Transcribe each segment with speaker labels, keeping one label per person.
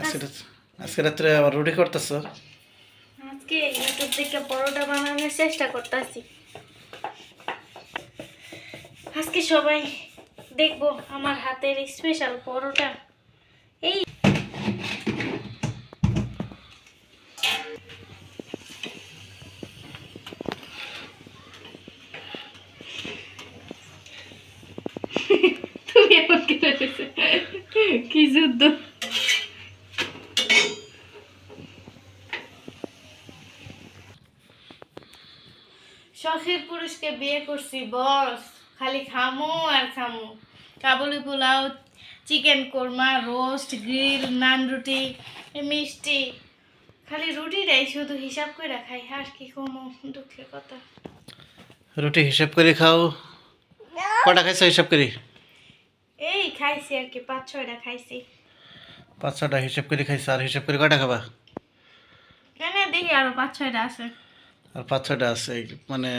Speaker 1: আজকে আজকে রাত্রে আবার রুটি করতেছ?
Speaker 2: আজকে ইউটিউব থেকে পরোটা বানানোর চেষ্টা করতেছি। আজকে সবাই দেখবো আমার হাতের স্পেশাল পরোটা। এই তুমি এখন কি করেছো? কি যুদ্ধ! শখের পুরুষকে বিয়ে করছি বস, খালি খামো আর খামো। কাবুলি pulao, chicken korma, roast, grill, naan রুটি, মিষ্টি। খালি রুটিটাই শুধু হিসাব করে খাই, আর কি কমো, দুঃখের কথা।
Speaker 1: রুটি হিসাব করে খাও? কটা খাইছো হিসাব করি?
Speaker 2: এই খাইছি আর কি, 5-6টা খাইছি।
Speaker 1: 5-6টা হিসাব করে খাইছো, আর হিসাব করে কটা খাবা?
Speaker 2: কেন দেখি আরো 5-6টা আছে।
Speaker 1: আর 5-6টা আছে, মানে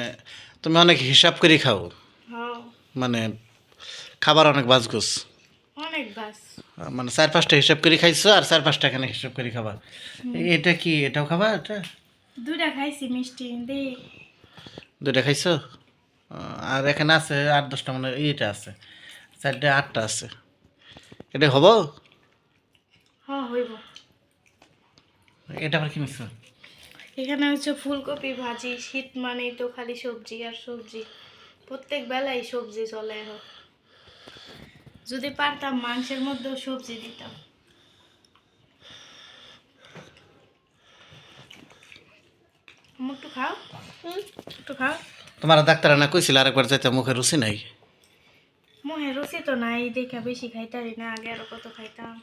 Speaker 1: তুমি অনেক হিসাব করে খাও,
Speaker 2: হ্যাঁ,
Speaker 1: মানে খাবার অনেক বাজগুস।
Speaker 2: অনেক বাস।
Speaker 1: মানে 4-5টা হিসাব করে খাইছো, আর 4-5টা এখানে হিসাব করে খাবা। এটা কি, এটাও খাবা? এটা
Speaker 2: 2টা খাইছি মিষ্টি দে।
Speaker 1: 2টা খাইছো? আর এখানে আছে 8-10টা, মানে এইটা আছে 4টা 8টা আছে। এটা হবো?
Speaker 2: হ্যাঁ হইব।
Speaker 1: এটা আবার কি মিশ্র?
Speaker 2: এখানে হচ্ছে ফুলকপি ভাজি। শীত মানেই তো খালি সবজি আর সবজি, প্রত্যেক বেলায় সবজি চলে এখন। যদি পারতাম মাংসের মধ্যেও সবজি দিতাম। একটু খাও, একটু খাও।
Speaker 1: তোমার ডাক্তার না কইছিল আরেকবার যাইতে, মুখে রুচি নাই।
Speaker 2: মুখে রুচি তো নাই দেখা বেশি খাইতারি না, আগে আরো কত খাইতাম।